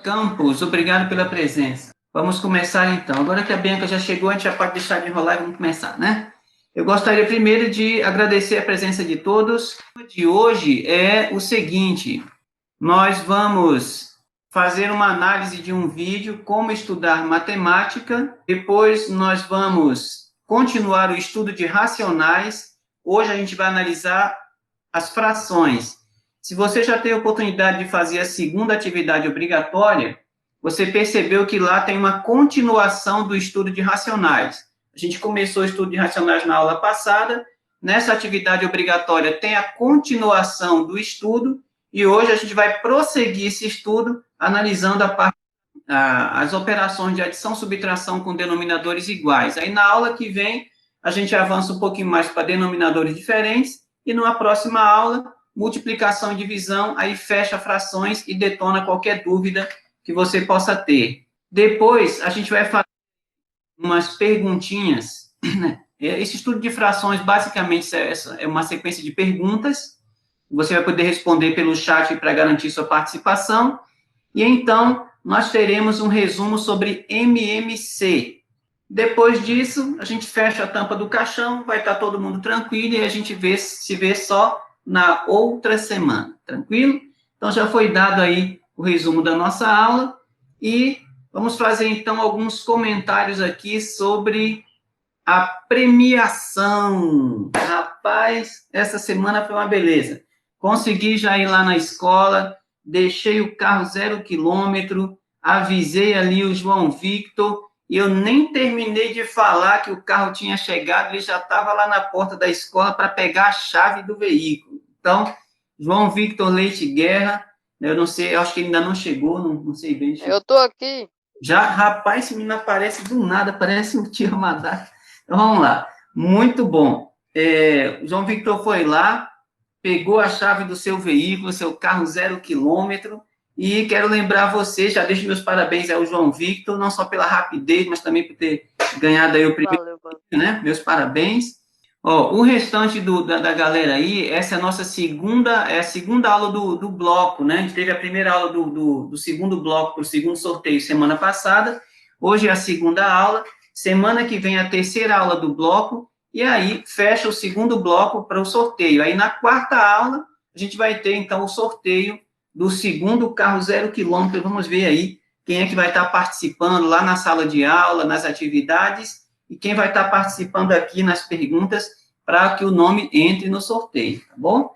Campos, obrigado pela presença. Vamos começar então. Agora que a Bianca já chegou, a gente já pode deixar de enrolar e vamos começar, né? Eu gostaria primeiro de agradecer a presença de todos. O tema de hoje é o seguinte: nós vamos fazer uma análise de um vídeo, como estudar matemática. Depois nós vamos continuar o estudo de racionais. Hoje a gente vai analisar as frações. Se você já teve a oportunidade de fazer a segunda atividade obrigatória, você percebeu que lá tem uma continuação do estudo de racionais. A gente começou o estudo de racionais na aula passada, nessa atividade obrigatória tem a continuação do estudo, e hoje a gente vai prosseguir esse estudo analisando as operações de adição e subtração com denominadores iguais. Aí na aula que vem, a gente avança um pouquinho mais para denominadores diferentes, e numa próxima aula, multiplicação e divisão, aí fecha frações e detona qualquer dúvida que você possa ter. Depois, a gente vai fazer umas perguntinhas. Esse estudo de frações, basicamente, é uma sequência de perguntas. Você vai poder responder pelo chat para garantir sua participação. E então, nós teremos um resumo sobre MMC. Depois disso, a gente fecha a tampa do caixão, vai estar todo mundo tranquilo e a gente se vê só na outra semana, tranquilo? Então, já foi dado aí o resumo da nossa aula e vamos fazer, então, alguns comentários aqui sobre a premiação. Rapaz, essa semana foi uma beleza. Consegui já ir lá na escola, deixei o carro 0 quilômetro, avisei ali o João Victor, e eu nem terminei de falar que o carro tinha chegado, ele já estava lá na porta da escola para pegar a chave do veículo. Então, João Victor Leite Guerra, eu não sei, eu acho que ele ainda não chegou, não sei bem. Eu estou aqui. Já, rapaz, esse menino aparece do nada, parece um tio Ramadá. Então, vamos lá. Muito bom. O João Victor foi lá, pegou a chave do seu veículo, seu carro 0 quilômetro, e quero lembrar você, já deixo meus parabéns ao João Victor, não só pela rapidez, mas também por ter ganhado aí o primeiro, né? Meus parabéns. O restante da galera aí, essa é a nossa segunda aula do bloco, né? A gente teve a primeira aula do segundo bloco para o segundo sorteio semana passada, hoje é a segunda aula, semana que vem a terceira aula do bloco, e aí fecha o segundo bloco para o sorteio. Aí na quarta aula, a gente vai ter, então, o sorteio do segundo carro 0 quilômetro. Vamos ver aí quem é que vai estar participando lá na sala de aula, nas atividades, e quem vai estar participando aqui nas perguntas para que o nome entre no sorteio, tá bom?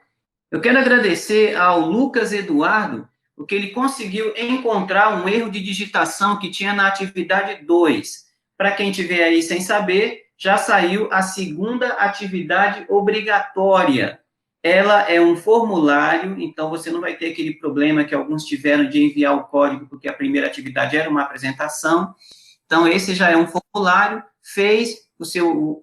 Eu quero agradecer ao Lucas Eduardo, porque ele conseguiu encontrar um erro de digitação que tinha na atividade 2. Para quem estiver aí sem saber, já saiu a segunda atividade obrigatória. Ela é um formulário, então você não vai ter aquele problema que alguns tiveram de enviar o código, porque a primeira atividade era uma apresentação. Então, esse já é um formulário,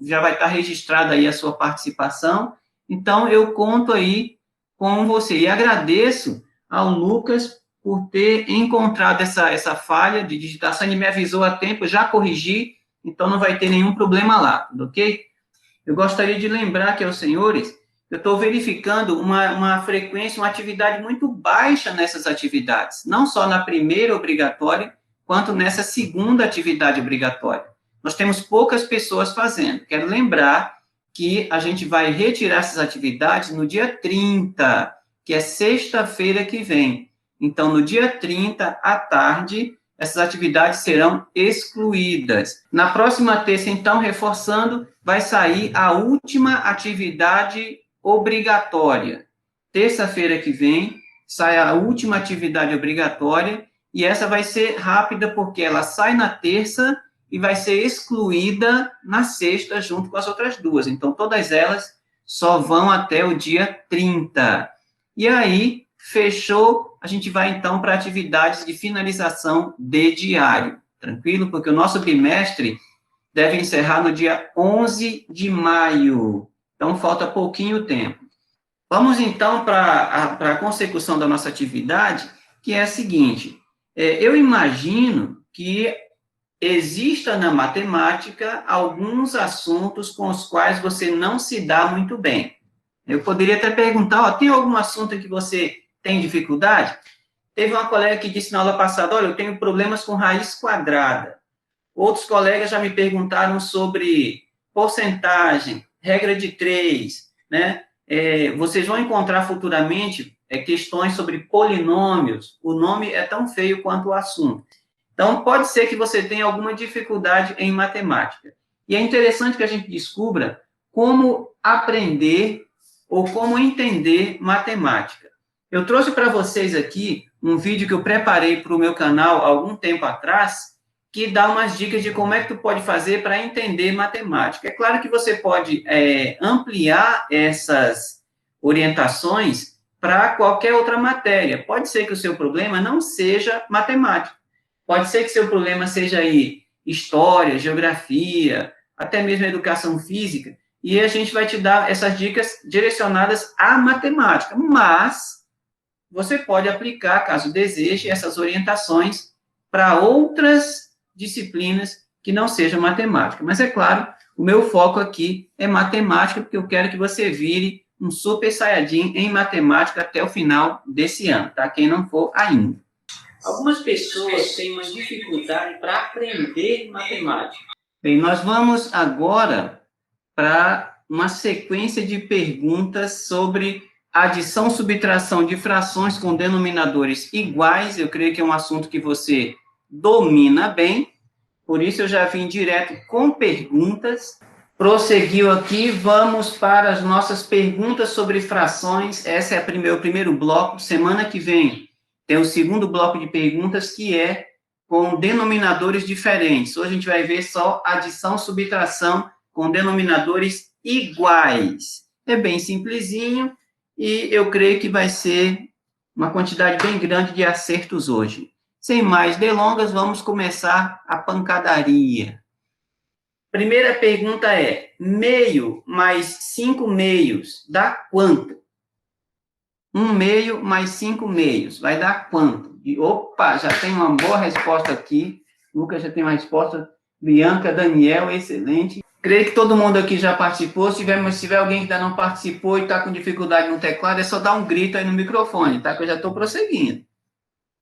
já vai estar registrada aí a sua participação. Então, eu conto aí com você. E agradeço ao Lucas por ter encontrado essa falha de digitação. Ele me avisou a tempo, eu já corrigi, então não vai ter nenhum problema lá, ok? Eu gostaria de lembrar aqui aos senhores, eu estou verificando uma frequência, uma atividade muito baixa nessas atividades, não só na primeira obrigatória, quanto nessa segunda atividade obrigatória. Nós temos poucas pessoas fazendo. Quero lembrar que a gente vai retirar essas atividades no dia 30, que é sexta-feira que vem. Então, no dia 30, à tarde, essas atividades serão excluídas. Na próxima terça, então, reforçando, vai sair a última atividade obrigatória. Terça-feira que vem, sai a última atividade obrigatória, e essa vai ser rápida, porque ela sai na terça e vai ser excluída na sexta, junto com as outras duas. Então, todas elas só vão até o dia 30. E aí, fechou, a gente vai, então, para atividades de finalização de diário. Tranquilo? Porque o nosso bimestre deve encerrar no dia 11 de maio. Então, falta pouquinho tempo. Vamos, então, para a consecução da nossa atividade, que é a seguinte. Eu imagino que exista na matemática alguns assuntos com os quais você não se dá muito bem. Eu poderia até perguntar, tem algum assunto em que você tem dificuldade? Teve uma colega que disse na aula passada, olha, eu tenho problemas com raiz quadrada. Outros colegas já me perguntaram sobre porcentagem, regra de 3, né? Vocês vão encontrar futuramente questões sobre polinômios. O nome é tão feio quanto o assunto. Então, pode ser que você tenha alguma dificuldade em matemática. E é interessante que a gente descubra como aprender ou como entender matemática. Eu trouxe para vocês aqui um vídeo que eu preparei para o meu canal há algum tempo atrás, que dá umas dicas de como é que tu pode fazer para entender matemática. É claro que você pode ampliar essas orientações para qualquer outra matéria. Pode ser que o seu problema não seja matemática. Pode ser que seu problema seja aí história, geografia, até mesmo educação física, e a gente vai te dar essas dicas direcionadas à matemática, mas você pode aplicar, caso deseje, essas orientações para outras disciplinas que não sejam matemática. Mas, é claro, o meu foco aqui é matemática, porque eu quero que você vire um super saiyajin em matemática até o final desse ano, tá? Quem não for ainda. Algumas pessoas têm uma dificuldade para aprender matemática. Bem, nós vamos agora para uma sequência de perguntas sobre adição, subtração de frações com denominadores iguais. Eu creio que é um assunto que você domina bem, por isso eu já vim direto com perguntas. Prosseguiu aqui, vamos para as nossas perguntas sobre frações. Esse é o primeiro bloco. Semana que vem tem o segundo bloco de perguntas, que é com denominadores diferentes. Hoje a gente vai ver só adição, subtração com denominadores iguais. É bem simplesinho e eu creio que vai ser uma quantidade bem grande de acertos hoje. Sem mais delongas, vamos começar a pancadaria. Primeira pergunta é: meio mais 5 meios dá quanto? 1 meio mais 5 meios vai dar quanto? Opa, já tem uma boa resposta aqui. Lucas já tem uma resposta. Bianca, Daniel, excelente. Creio que todo mundo aqui já participou. Se tiver alguém que ainda não participou e está com dificuldade no teclado, é só dar um grito aí no microfone, tá? Que eu já estou prosseguindo.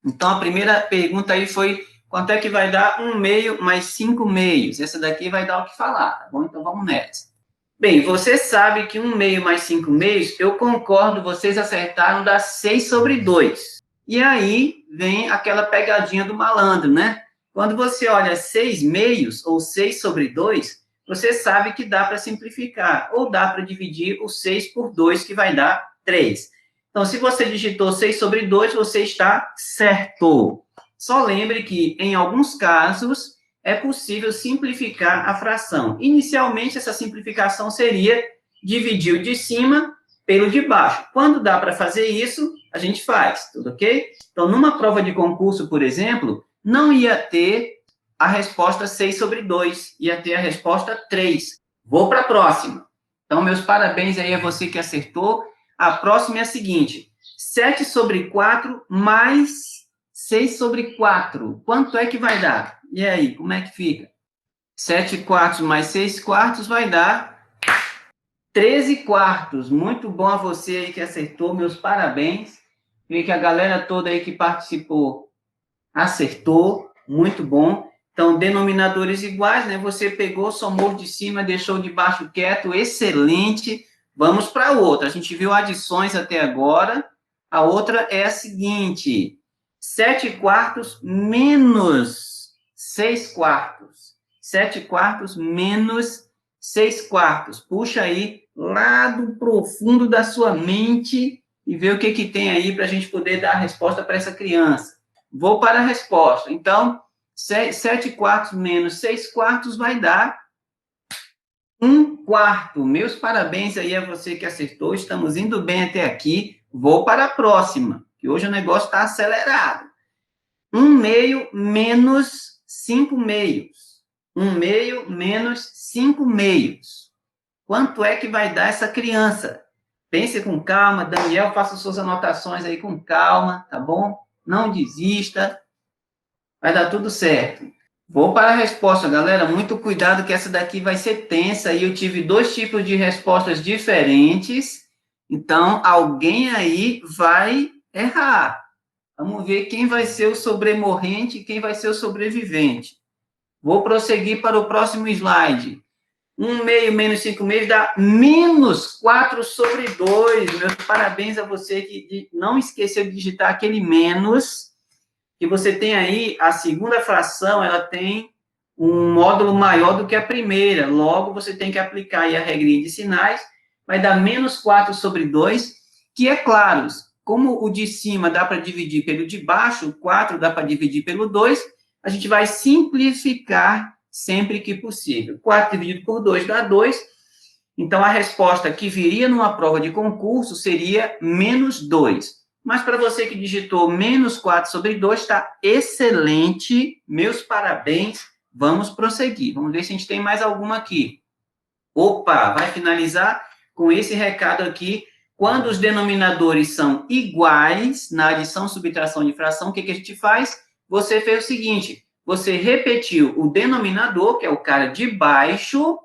Então, a primeira pergunta aí foi: quanto é que vai dar 1 meio mais 5 meios? Essa daqui vai dar o que falar, tá bom? Então, vamos nessa. Bem, você sabe que 1 meio mais 5 meios, eu concordo, vocês acertaram, dá 6 sobre 2. E aí vem aquela pegadinha do malandro, né? Quando você olha 6 meios, ou 6 sobre 2, você sabe que dá para simplificar, ou dá para dividir o 6 por 2, que vai dar 3. Então, se você digitou 6 sobre 2, você está certo. Só lembre que, em alguns casos, é possível simplificar a fração. Inicialmente, essa simplificação seria dividir o de cima pelo de baixo. Quando dá para fazer isso, a gente faz, tudo ok? Então, numa prova de concurso, por exemplo, não ia ter a resposta 6 sobre 2, ia ter a resposta 3. Vou para a próxima. Então, meus parabéns aí a você que acertou. A próxima é a seguinte: 7 sobre 4 mais 6 sobre 4. Quanto é que vai dar? E aí, como é que fica? 7 quartos mais 6 quartos vai dar 13 quartos. Muito bom a você aí que acertou, meus parabéns. Creio que a galera toda aí que participou acertou, muito bom. Então, denominadores iguais, né? Você pegou, somou de cima, deixou de baixo quieto, excelente. Vamos para a outra. A gente viu adições até agora. A outra é a seguinte: 7 quartos menos 6 quartos. 7 quartos menos 6 quartos. Puxa aí lá do profundo da sua mente e vê o que tem aí para a gente poder dar a resposta para essa criança. Vou para a resposta. Então, 7 quartos menos 6 quartos vai dar 1 quarto. Meus parabéns aí a você que acertou. Estamos indo bem até aqui. Vou para a próxima, que hoje o negócio está acelerado. 1 meio menos 5 meios. 1 meio menos 5 meios. Quanto é que vai dar essa criança? Pense com calma. Daniel, faça suas anotações aí com calma, tá bom? Não desista. Vai dar tudo certo. Vou para a resposta, galera. Muito cuidado que essa daqui vai ser tensa. E eu tive 2 tipos de respostas diferentes. Então, alguém aí vai errar. Vamos ver quem vai ser o sobremorrente e quem vai ser o sobrevivente. Vou prosseguir para o próximo slide. 1 meio menos 5 meios dá menos 4 sobre 2. Meus parabéns a você que não esqueceu de digitar aquele menos, que você tem aí, a segunda fração, ela tem um módulo maior do que a primeira. Logo, você tem que aplicar aí a regrinha de sinais, vai dar menos 4 sobre 2, que é claro, como o de cima dá para dividir pelo de baixo, o 4 dá para dividir pelo 2, a gente vai simplificar sempre que possível. 4 dividido por 2 dá 2. Então, a resposta que viria numa prova de concurso seria menos 2. Mas para você que digitou menos 4 sobre 2, está excelente. Meus parabéns. Vamos prosseguir. Vamos ver se a gente tem mais alguma aqui. Opa, vai finalizar com esse recado aqui. Quando os denominadores são iguais, na adição, subtração de fração, o que a gente faz? Você fez o seguinte, você repetiu o denominador, que é o cara de baixo,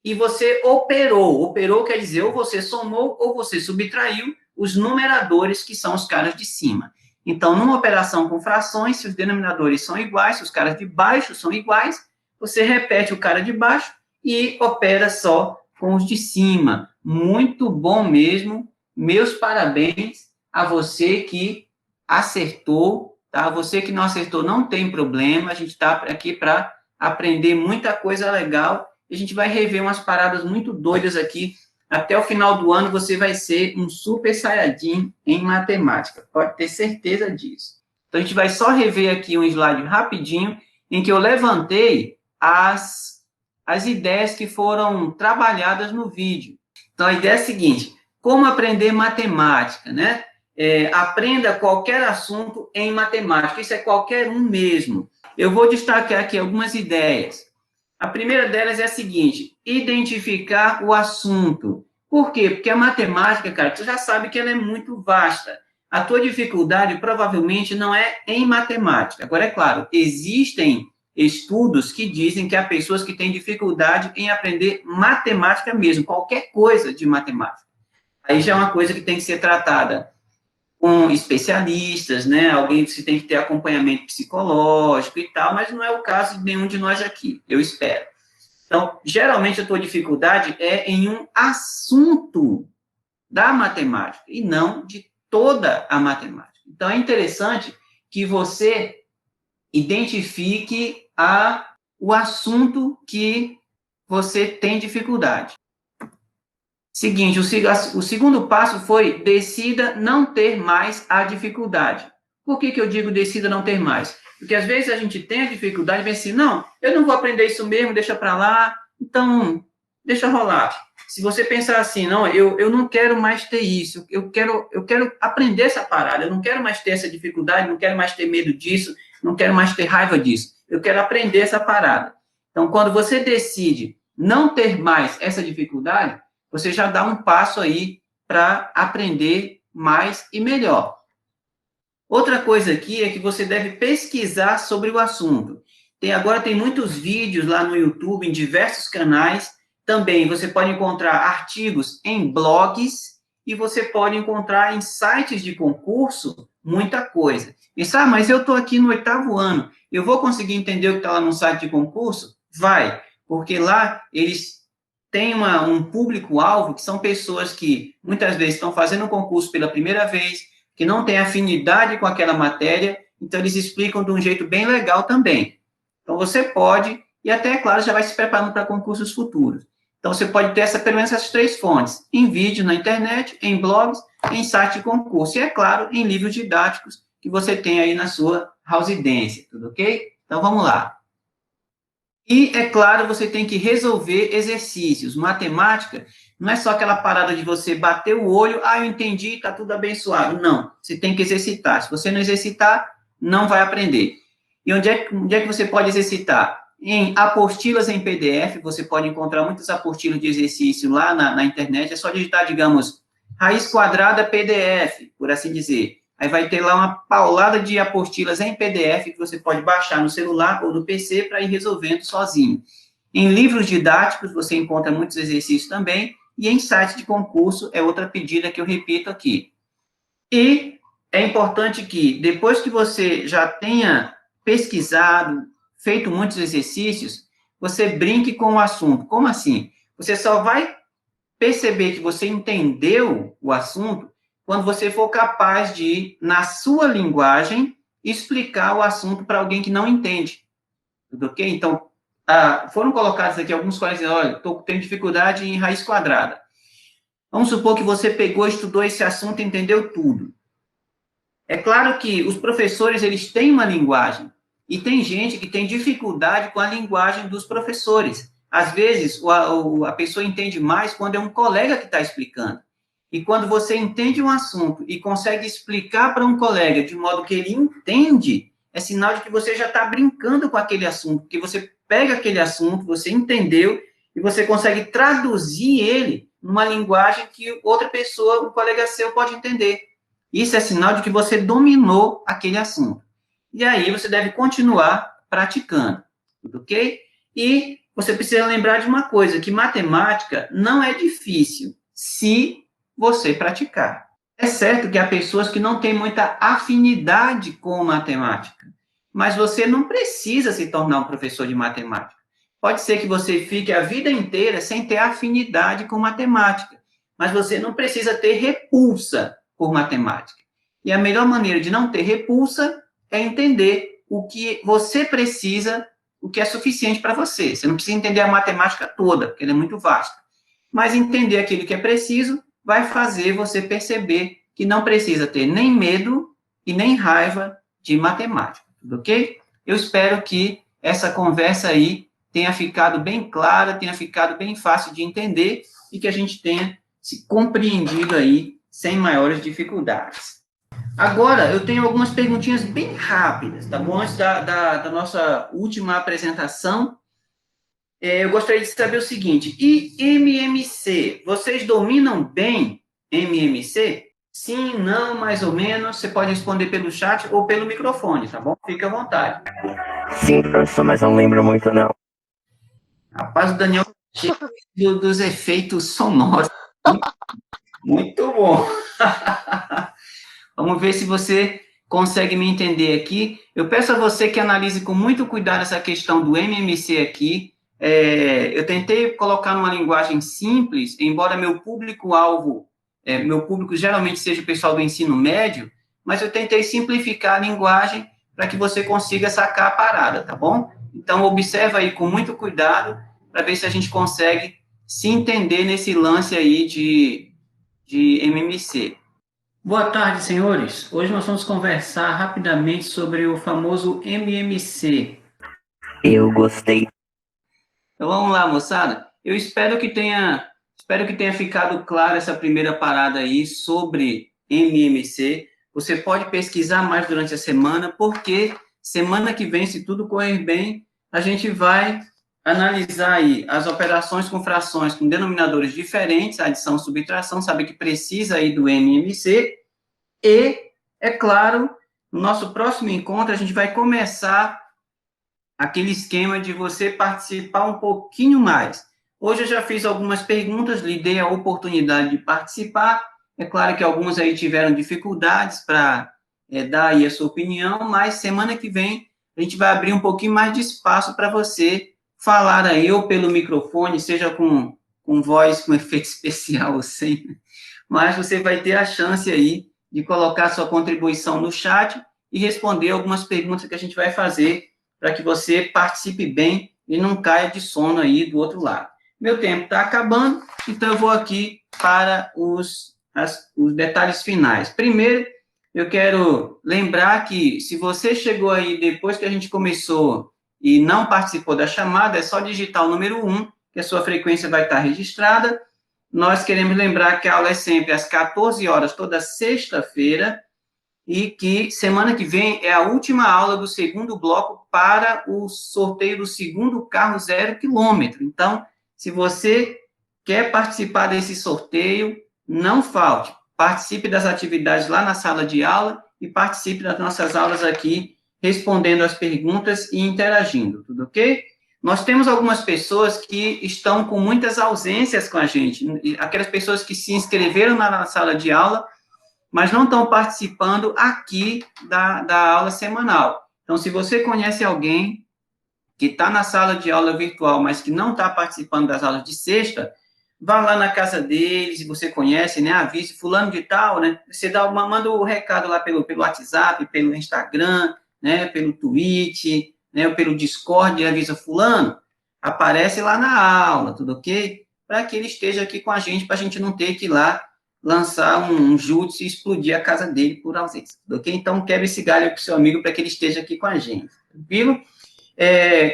e você operou. Operou quer dizer, ou você somou, ou você subtraiu os numeradores, que são os caras de cima. Então, numa operação com frações, se os denominadores são iguais, se os caras de baixo são iguais, você repete o cara de baixo e opera só com os de cima. Muito bom mesmo. Meus parabéns a você que acertou, tá? Você que não acertou, não tem problema. A gente está aqui para aprender muita coisa legal. E a gente vai rever umas paradas muito doidas aqui. Até o final do ano, você vai ser um super saiyajin em matemática. Pode ter certeza disso. Então, a gente vai só rever aqui um slide rapidinho, em que eu levantei as ideias que foram trabalhadas no vídeo. Então, a ideia é a seguinte, como aprender matemática, né? Aprenda qualquer assunto em matemática, isso é qualquer um mesmo. Eu vou destacar aqui algumas ideias. A primeira delas é a seguinte, identificar o assunto. Por quê? Porque a matemática, cara, tu já sabe que ela é muito vasta. A tua dificuldade provavelmente não é em matemática. Agora, é claro, existem estudos que dizem que há pessoas que têm dificuldade em aprender matemática mesmo, qualquer coisa de matemática. Aí já é uma coisa que tem que ser tratada com especialistas, né? Alguém que tem que ter acompanhamento psicológico e tal, mas não é o caso de nenhum de nós aqui, eu espero. Então, geralmente a tua dificuldade é em um assunto da matemática e não de toda a matemática. Então, é interessante que você identifique o assunto que você tem dificuldade. Seguinte, o segundo passo foi decida não ter mais a dificuldade. Por que eu digo decida não ter mais? Porque às vezes a gente tem a dificuldade e vê assim, não, eu não vou aprender isso mesmo, deixa para lá, então deixa rolar. Se você pensar assim, não, eu não quero mais ter isso, eu quero aprender essa parada, eu não quero mais ter essa dificuldade, não quero mais ter medo disso, não quero mais ter raiva disso, eu quero aprender essa parada. Então, quando você decide não ter mais essa dificuldade, você já dá um passo aí para aprender mais e melhor. Outra coisa aqui é que você deve pesquisar sobre o assunto. Agora tem muitos vídeos lá no YouTube, em diversos canais. Também você pode encontrar artigos em blogs e você pode encontrar em sites de concurso muita coisa. E sabe, mas eu estou aqui no 8º ano, eu vou conseguir entender o que está lá no site de concurso? Vai, porque lá eles tem um público-alvo que são pessoas que muitas vezes estão fazendo um concurso pela primeira vez, que não têm afinidade com aquela matéria, então eles explicam de um jeito bem legal também. Então você pode, e até, é claro, já vai se preparando para concursos futuros. Então você pode ter pelo menos essas 3 fontes, em vídeo na internet, em blogs, em site de concurso, e é claro, em livros didáticos que você tem aí na sua residência, tudo ok? Então vamos lá. E, é claro, você tem que resolver exercícios. Matemática não é só aquela parada de você bater o olho, eu entendi, está tudo abençoado. Não, você tem que exercitar. Se você não exercitar, não vai aprender. E onde é que você pode exercitar? Em apostilas em PDF, você pode encontrar muitas apostilas de exercício lá na internet, é só digitar, digamos, raiz quadrada PDF, por assim dizer. Aí vai ter lá uma paulada de apostilas em PDF que você pode baixar no celular ou no PC para ir resolvendo sozinho. Em livros didáticos, você encontra muitos exercícios também, e em site de concurso é outra pedida que eu repito aqui. E é importante que, depois que você já tenha pesquisado, feito muitos exercícios, você brinque com o assunto. Como assim? Você só vai perceber que você entendeu o assunto quando você for capaz de, na sua linguagem, explicar o assunto para alguém que não entende. Tudo ok? Então, foram colocados aqui alguns colegas dizendo, olha, tenho dificuldade em raiz quadrada. Vamos supor que você pegou, estudou esse assunto e entendeu tudo. É claro que os professores, eles têm uma linguagem, e tem gente que tem dificuldade com a linguagem dos professores. Às vezes, a pessoa entende mais quando é um colega que está explicando. E quando você entende um assunto e consegue explicar para um colega de modo que ele entende, é sinal de que você já está brincando com aquele assunto, porque você pega aquele assunto, você entendeu, e você consegue traduzir ele numa linguagem que outra pessoa, um colega seu, pode entender. Isso é sinal de que você dominou aquele assunto. E aí você deve continuar praticando, tudo ok? E você precisa lembrar de uma coisa, que matemática não é difícil se você praticar. É certo que há pessoas que não têm muita afinidade com matemática, mas você não precisa se tornar um professor de matemática. Pode ser que você fique a vida inteira sem ter afinidade com matemática, mas você não precisa ter repulsa por matemática. E a melhor maneira de não ter repulsa é entender o que você precisa, o que é suficiente para você. Você não precisa entender a matemática toda, porque ela é muito vasta. Mas entender aquilo que é preciso vai fazer você perceber que não precisa ter nem medo e nem raiva de matemática, tudo ok? Eu espero que essa conversa aí tenha ficado bem clara, tenha ficado bem fácil de entender e que a gente tenha se compreendido aí sem maiores dificuldades. Agora, eu tenho algumas perguntinhas bem rápidas, tá bom? Antes da nossa última apresentação, eu gostaria de saber o seguinte, e MMC, vocês dominam bem MMC? Sim, não, mais ou menos, você pode responder pelo chat ou pelo microfone, tá bom? Fique à vontade. Sim, professor, mas não lembro muito, não. Rapaz, o Daniel dos efeitos sonoros. Muito bom. Vamos ver se você consegue me entender aqui. Eu peço a você que analise com muito cuidado essa questão do MMC aqui. Eu tentei colocar numa linguagem simples, embora meu público-alvo, meu público geralmente seja o pessoal do ensino médio, mas eu tentei simplificar a linguagem para que você consiga sacar a parada, tá bom? Então, observa aí com muito cuidado para ver se a gente consegue se entender nesse lance aí de MMC. Boa tarde, senhores. Hoje nós vamos conversar rapidamente sobre o famoso MMC. Eu gostei. Então vamos lá, moçada. Eu espero que tenha ficado claro essa primeira parada aí sobre MMC. Você pode pesquisar mais durante a semana, porque semana que vem, se tudo correr bem, a gente vai analisar aí as operações com frações com denominadores diferentes, adição, subtração, sabe que precisa aí do MMC. E, é claro, no nosso próximo encontro, a gente vai começar aquele esquema de você participar um pouquinho mais. Hoje eu já fiz algumas perguntas, lhe dei a oportunidade de participar. É claro que alguns aí tiveram dificuldades para dar aí a sua opinião, mas semana que vem a gente vai abrir um pouquinho mais de espaço para você falar aí, ou pelo microfone, seja com voz, com efeito especial ou sem, mas você vai ter a chance aí de colocar sua contribuição no chat e responder algumas perguntas que a gente vai fazer para que você participe bem e não caia de sono aí do outro lado. Meu tempo está acabando, então eu vou aqui para os detalhes finais. Primeiro, eu quero lembrar que se você chegou aí depois que a gente começou e não participou da chamada, é só digitar o número 1, que a sua frequência vai estar registrada. Nós queremos lembrar que a aula é sempre às 14 horas, toda sexta-feira, e que semana que vem é a última aula do segundo bloco para o sorteio do segundo carro 0 quilômetro. Então, se você quer participar desse sorteio, não falte. Participe das atividades lá na sala de aula e participe das nossas aulas aqui, respondendo as perguntas e interagindo, tudo ok? Nós temos algumas pessoas que estão com muitas ausências com a gente, aquelas pessoas que se inscreveram na sala de aula, mas não estão participando aqui da aula semanal. Então, se você conhece alguém que está na sala de aula virtual, mas que não está participando das aulas de sexta, vá lá na casa deles, e você conhece, né, avise fulano de tal, né, você manda o recado lá pelo WhatsApp, pelo Instagram, né, pelo Twitch, né, ou pelo Discord, e avisa fulano, aparece lá na aula, tudo ok? Para que ele esteja aqui com a gente, para a gente não ter que ir lá lançar um jutsu e explodir a casa dele por ausência, tudo ok? Então, quebra esse galho com seu amigo para que ele esteja aqui com a gente, tranquilo?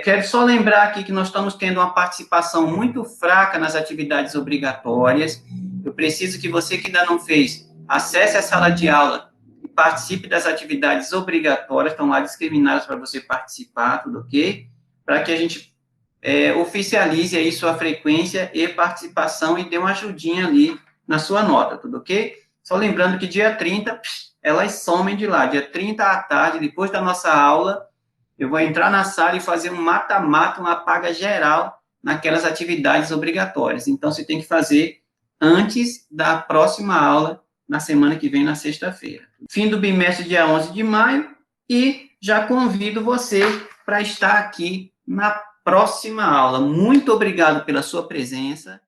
Quero só lembrar aqui que nós estamos tendo uma participação muito fraca nas atividades obrigatórias. Eu preciso que você que ainda não fez, acesse a sala de aula e participe das atividades obrigatórias, estão lá discriminadas para você participar, tudo ok? Para que a gente oficialize aí sua frequência e participação e dê uma ajudinha ali na sua nota, tudo ok? Só lembrando que dia 30, elas somem de lá, dia 30 à tarde, depois da nossa aula, eu vou entrar na sala e fazer um mata-mata, uma paga geral naquelas atividades obrigatórias. Então, você tem que fazer antes da próxima aula, na semana que vem, na sexta-feira. Fim do bimestre, dia 11 de maio, e já convido você para estar aqui na próxima aula. Muito obrigado pela sua presença.